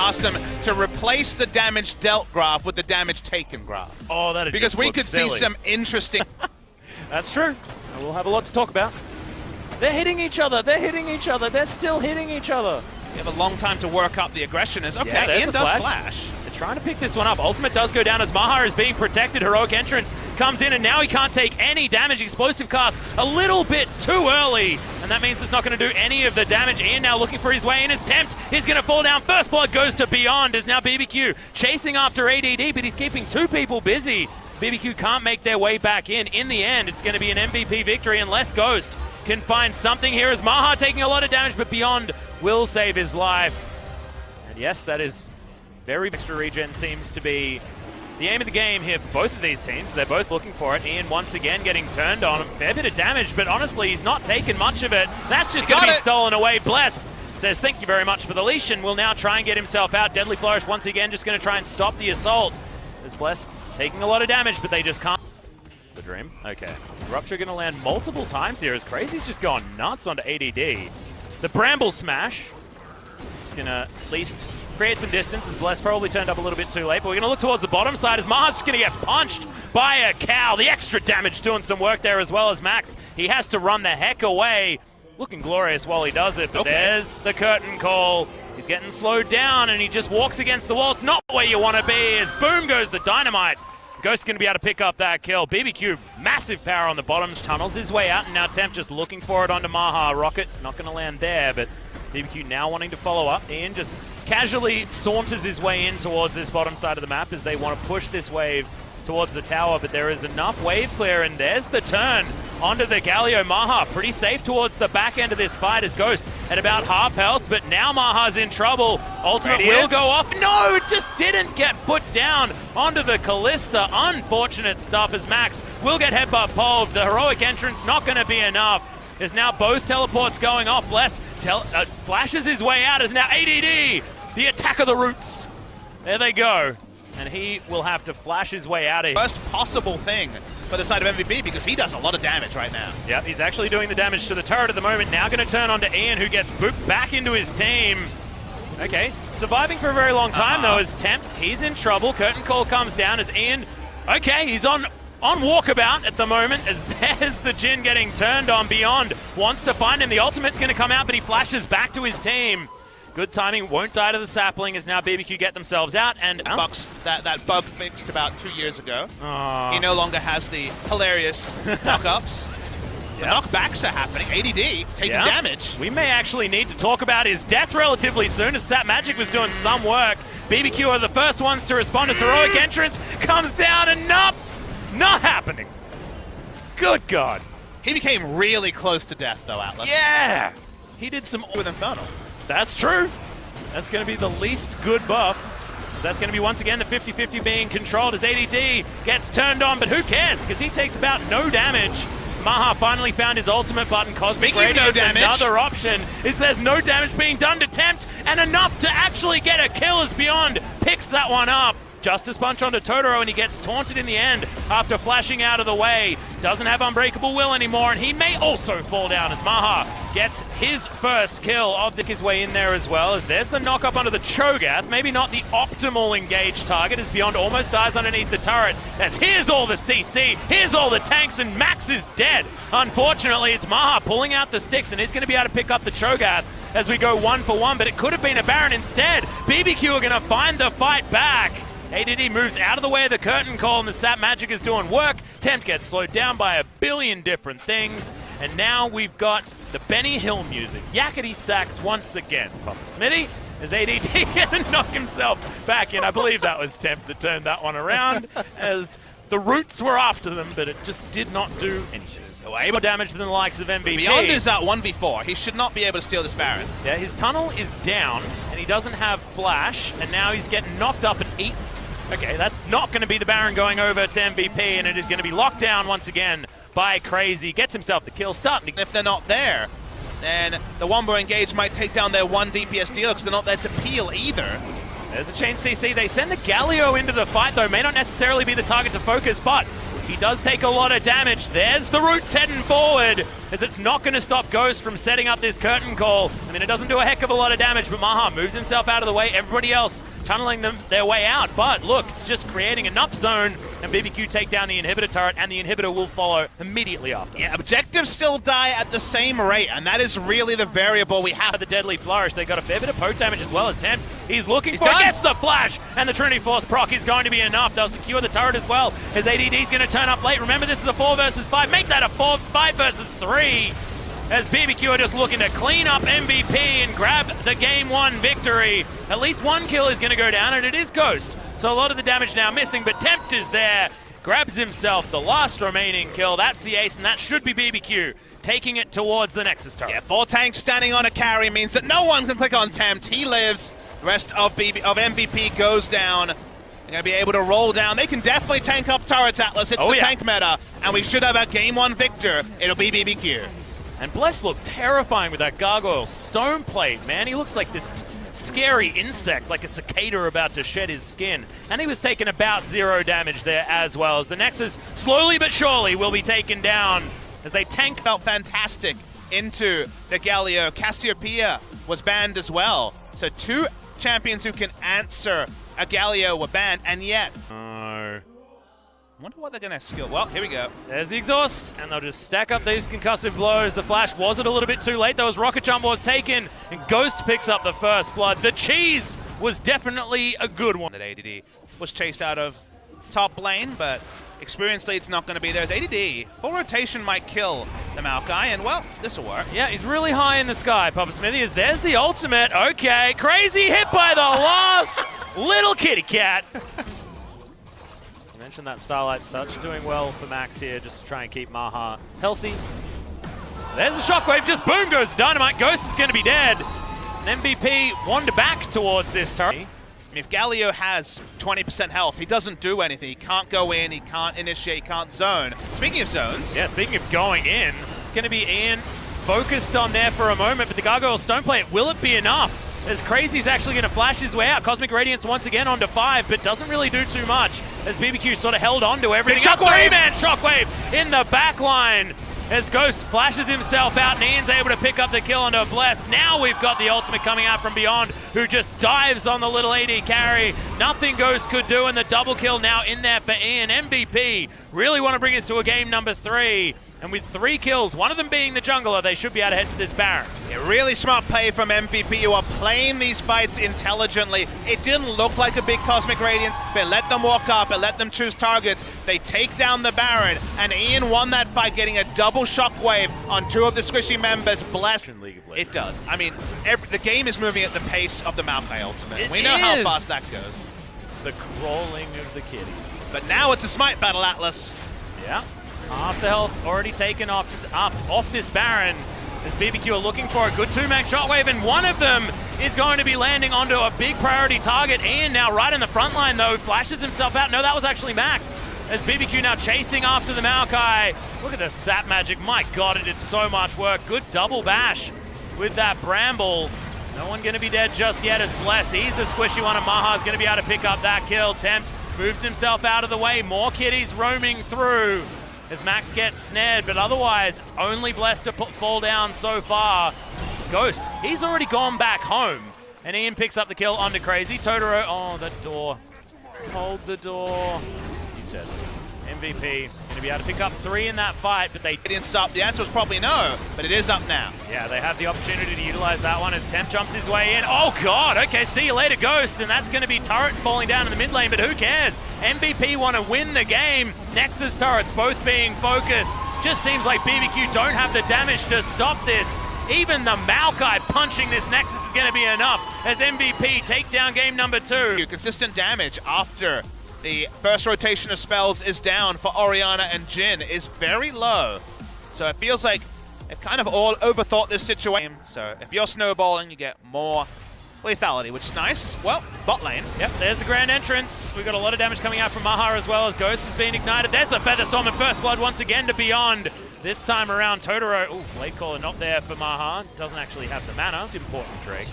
ask them to replace the damage dealt graph with the damage taken graph. Oh, that because we could silly. see some interesting. That's true. We'll have a lot to talk about. They're hitting each other. They're hitting each other. They're still hitting each other. You have a long time to work up the aggression. Okay, yeah, Ian does flash. They're trying to pick this one up. Ultimate does go down as Maha is being protected. Heroic Entrance comes in, and now he can't take any damage. Explosive Cast a little bit too early, and that means it's not going to do any of the damage. Ian now looking for his way in. His Tempt is going to fall down. First blood goes to Beyond as now BBQ chasing after ADD, but he's keeping two people busy. BBQ can't make their way back in. In the end, it's going to be an MVP victory unless Ghost can find something here as Maha taking a lot of damage, but Beyond will save his life. And yes, that is very extra regen seems to be the aim of the game here for both of these teams. They're both looking for it. Ian once again getting turned on. Fair bit of damage, but honestly, he's not taking much of it. That's just going to be stolen away. Bless says thank you very much for the leash and will now try and get himself out. Deadly Flourish once again just going to try and stop the assault. As Bless taking a lot of damage, but they just can't. The Dream. Okay. Rupture going to land multiple times here as Crazy's just gone nuts onto ADD. The Bramble Smash going to at least create some distance as Bless probably turned up a little bit too late, but we're going to look towards the bottom side as Maha's just going to get punched by a cow. The extra damage doing some work there as well as Max. He has to run the heck away. Looking glorious while he does it, but there's the curtain call. He's getting slowed down and he just walks against the wall. It's not where you want to be as boom goes the dynamite. Ghost's going to be able to pick up that kill. BBQ, massive power on the bottom, tunnels his way out, and now Temp just looking for it onto Maha. Rocket, not going to land there, but BBQ now wanting to follow up. Ian just casually saunters his way in towards this bottom side of the map as they want to push this wave towards the tower, but there is enough wave clear, and there's the turn onto the Galio. Maha pretty safe towards the back end of this fight as Ghost at about half health, but now Maha's in trouble. Ultimate will go off. No, it just didn't get put down onto the Callista. Unfortunate stuff as Max will get headbutt pulled. The Heroic Entrance not going to be enough. There's now both teleports going off. Bless flashes his way out as now ADD, the attack of the roots. There they go. And he will have to flash his way out of here. First possible thing for the side of MVP because he does a lot of damage right now. Yep, he's actually doing the damage to the turret at the moment. Now going to turn onto Ian, who gets booped back into his team. Okay, surviving for a very long time though is Tempt. He's in trouble. Curtain call comes down as Ian. Okay, he's on walkabout at the moment as there's the Jhin getting turned on. Beyond wants to find him. The ultimate's going to come out, but he flashes back to his team. Good timing, won't die to the sapling as now BBQ get themselves out. And Bucks, that bug fixed about 2 years ago. He no longer has the hilarious knock-ups. The knockbacks are happening. ADD taking damage. We may actually need to talk about his death relatively soon as Sap Magic was doing some work. BBQ are the first ones to respond as Heroic Entrance comes down and not happening. Good God. He became really close to death though, Atlas. Yeah. He did some with Infernal. That's true. That's going to be the least good buff. That's going to be once again the 50-50 being controlled as ADD gets turned on, but who cares? Because he takes about no damage. Maha finally found his ultimate button. Cosmic Radiance, another option is there's no damage being done to Tempt, and enough to actually get a kill as Beyond picks that one up. Justice Punch onto Totoro, and he gets taunted in the end after flashing out of the way. Doesn't have Unbreakable Will anymore, and he may also fall down as Maha gets his first kill of his way in there as well, as there's the knock up onto the Cho'Gath. Maybe not the optimal engage target as Beyond almost dies underneath the turret, as here's all the CC, here's all the tanks, and Max is dead. Unfortunately, it's Maha pulling out the sticks, and he's going to be able to pick up the Cho'Gath as we go 1-for-1, but it could have been a Baron instead. BBQ are going to find the fight back. ADD moves out of the way of the curtain call and the Sap Magic is doing work. Tempt gets slowed down by a billion different things. And now we've got the Benny Hill music. Yakety sax once again from Smithy as ADD can knock himself back in. I believe that was Tempt that turned that one around as the Roots were after them, but it just did not do anything. Way more damage than the likes of MVP. Beyond is at 1v4. He should not be able to steal this Baron. Yeah, his tunnel is down, and he doesn't have flash, and now he's getting knocked up and eaten. Okay, that's not going to be the Baron going over to MVP, and it is going to be locked down once again by Crazy. Gets himself the kill, starting to... If they're not there, then the Wombo Engage might take down their one DPS deal because they're not there to peel either. There's a chain CC. They send the Galio into the fight, though. May not necessarily be the target to focus, but he does take a lot of damage. There's the Roots heading forward. as it's not going to stop Ghost from setting up this curtain call. I mean, it doesn't do a heck of a lot of damage, but Maha moves himself out of the way. Everybody else tunneling their way out. But look, it's just creating enough zone, and BBQ take down the inhibitor turret, and the inhibitor will follow immediately after. Yeah, objectives still die at the same rate, and that is really the variable we have. The Deadly Flourish, they got a fair bit of poke damage as well as Tempt. He's looking for it, gets the flash, and the Trinity Force proc is going to be enough. They'll secure the turret as well. His ADD's going to turn up late. Remember, this is a 4 versus 5. Make that a 5 versus 3. As BBQ are just looking to clean up MVP and grab the Game 1 victory. At least one kill is going to go down, and it is Ghost. So a lot of the damage now missing, but Tempt is there. Grabs himself the last remaining kill. That's the ace, and that should be BBQ taking it towards the Nexus turret. Yeah, 4 tanks standing on a carry means that no one can click on Tempt. He lives. The rest of MVP goes down. They're going to be able to roll down. They can definitely tank up turrets, Atlas. It's the tank meta, and we should have a Game 1 victor. It'll be BBQ. And Bless looked terrifying with that gargoyle stone plate, man. He looks like this scary insect, like a cicada about to shed his skin. And he was taking about 0 damage there as well, as the Nexus slowly but surely will be taken down as they tank. Felt fantastic into the Galio. Cassiopeia was banned as well. So 2 champions who can answer a Galio were banned, and yet... I wonder what they're going to skill. Well, here we go. There's the exhaust, and they'll just stack up these concussive blows. The flash, was it a little bit too late? Those rocket jump was taken, and Ghost picks up the first blood. The cheese was definitely a good one. That ADD was chased out of top lane, but experience lead's not going to be there. As ADD, full rotation might kill the Maokai, and well, this will work. Yeah, he's really high in the sky, Papa Smithy. There's the ultimate. Okay, crazy hit by the last little kitty cat. Mentioned that Starlight's touch, doing well for Max here, just to try and keep Maha healthy. There's the shockwave, just boom goes the dynamite. Ghost is going to be dead. And MVP wander back towards this turret. If Galio has 20% health, he doesn't do anything. He can't go in, he can't initiate, he can't zone. Speaking of zones. Yeah, speaking of going in, it's going to be Ian focused on there for a moment, but the Gargoyle Stone Plate, will it be enough? As Crazy's actually going to flash his way out. Cosmic Radiance once again onto 5, but doesn't really do too much as BBQ sort of held on to everything. Shockwave! 3-man Shockwave in the back line as Ghost flashes himself out and Ian's able to pick up the kill onto Bless. Now we've got the ultimate coming out from Beyond, who just dives on the little AD carry. Nothing Ghost could do, and the double kill now in there for Ian. MVP really want to bring us to a game number 3. And with 3 kills, one of them being the jungler, they should be able to head to this Baron. Yeah, really smart play from MVP. You are playing these fights intelligently. It didn't look like a big Cosmic Radiance, but let them walk up and let them choose targets. They take down the Baron, and Ian won that fight, getting a double shockwave on 2 of the squishy members. Blessed. It does. I mean, the game is moving at the pace of the Maokai ultimate. We know how fast that goes. The crawling of the kitties. But now it's a smite battle, Atlas. Yeah. Half the health already taken off this Baron, as BBQ are looking for a good 2-man shockwave, and one of them is going to be landing onto a big priority target. Ian now right in the front line though, flashes himself out. No, that was actually Max, as BBQ now chasing after the Maokai. Look at the sap magic, my god, it did so much work. Good double bash with that Bramble. No one gonna be dead just yet as Bless, he's a squishy one, and Maha's gonna be able to pick up that kill. Tempt moves himself out of the way, more kitties roaming through as Max gets snared, but otherwise it's only Blessed to fall down so far. Ghost, he's already gone back home, and Ian picks up the kill onto Crazy. Totoro, oh, the door. Hold the door. He's dead. MVP gonna be able to pick up 3 in that fight, but they didn't stop. The answer was probably no, but it is up now. Yeah, they have the opportunity to utilize that one as Temp jumps his way in. Oh god, okay, see you later, Ghost, and that's gonna be turret falling down in the mid lane, but who cares? MVP want to win the game. Nexus turrets both being focused. Just seems like BBQ don't have the damage to stop this. Even the Maokai punching this Nexus is going to be enough as MVP take down game number 2. Consistent damage after the first rotation of spells is down for Orianna and Jhin is very low. So it feels like they've kind of all overthought this situation. So if you're snowballing, you get more lethality, which is nice. Well, bot lane. Yep, there's the grand entrance. We've got a lot of damage coming out from Maha as well as Ghost is being ignited. There's the Featherstorm and First Blood once again to Beyond. This time around, Totoro, ooh, Blade Caller not there for Maha. Doesn't actually have the mana. It's important Drake.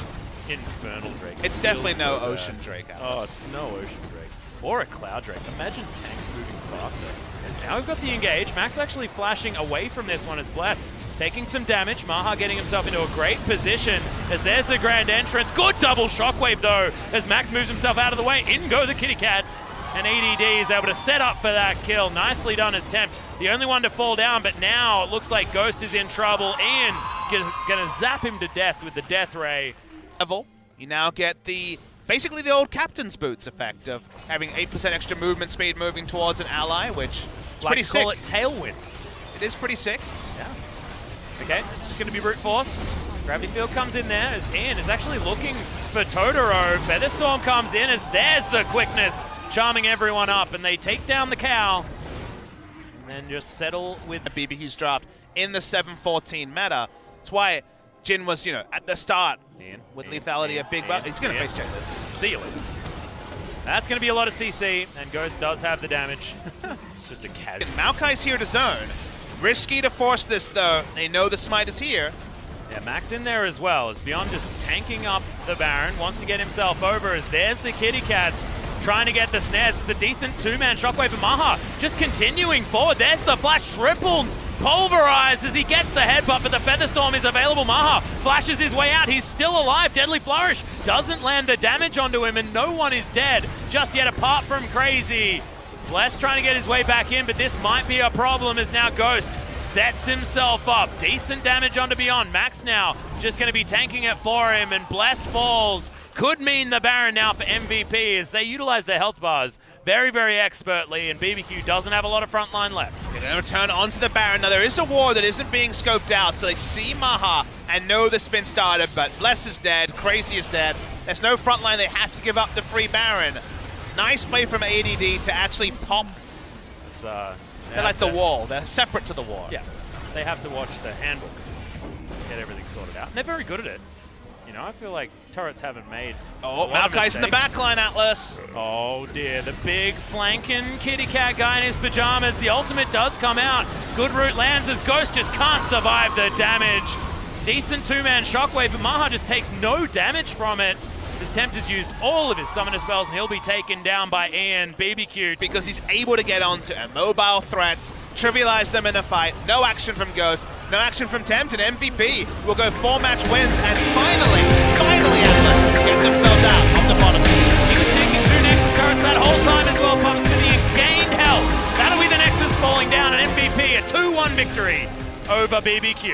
Infernal Drake. It's definitely no Ocean Drake. Oh, it's no Ocean Drake. Or a Cloud Drake. Imagine tanks moving faster. And now we've got the engage. Max actually flashing away from this one as Bless taking some damage. Maha getting himself into a great position as there's the grand entrance. Good double shockwave though as Max moves himself out of the way. In go the Kitty Cats. And EDD is able to set up for that kill. Nicely done as Tempt. The only one to fall down, but now it looks like Ghost is in trouble. Ian gonna zap him to death with the Death Ray. Level, you now get basically the old Captain's Boots effect of having 8% extra movement speed moving towards an ally, which is pretty sick. Call it Tailwind. It is pretty sick. Yeah. Okay, it's just going to be brute force. Gravity Field comes in there as Ian is actually looking for Totoro. Featherstorm comes in as there's the quickness, charming everyone up, and they take down the cow. And then just settle with the BBQ's dropped in the 7-14 meta. That's why Jin was, at the start with lethality a big butt. He's going to face check this. See you later. That's going to be a lot of CC, and Ghost does have the damage. It's just a casual. Maokai's here to zone. Risky to force this, though. They know the smite is here. Yeah, Max in there as well, as Beyond just tanking up the Baron. Wants to get himself over as there's the Kitty Cats trying to get the snares. It's a decent two-man shockwave, and Maha just continuing forward. There's the flash, triple pulverized as he gets the headbutt, but the Featherstorm is available. Maha flashes his way out. He's still alive. Deadly Flourish doesn't land the damage onto him, and no one is dead just yet apart from Crazy. Bless trying to get his way back in, but this might be a problem as now Ghost sets himself up. Decent damage onto Beyond. Max now just going to be tanking it for him, and Bless falls. Could mean the Baron now for MVP as they utilize their health bars very, very expertly, and BBQ doesn't have a lot of frontline left. They're going to return onto the Baron. Now, there is a war that isn't being scoped out, so they see Maha and know the spin started, but Bless is dead, Crazy is dead. There's no frontline. They have to give up the free Baron. Nice play from ADD to actually pop. They're like the wall. They're separate to the wall. Yeah, they have to watch the handbook, get everything sorted out. And they're very good at it. I feel like turrets haven't made. Oh, Maokai's in the backline, Atlas. Oh dear, the big flanking Kitty Cat guy in his pajamas. The ultimate does come out. Good route lands as Ghost just can't survive the damage. Decent two-man shockwave, but Maha just takes no damage from it. This Tempt has used all of his summoner spells, and he'll be taken down by Ian. BBQ. Because he's able to get onto immobile threats, trivialize them in a fight. No action from Ghost, no action from Tempt, and MVP will go 4-match wins, and finally Atlas get themselves out of the bottom. He was taking 2 Nexus turrets that whole time as well, Pumps Smithy, and gained health. That'll be the Nexus falling down, and MVP, a 2-1 victory over BBQ.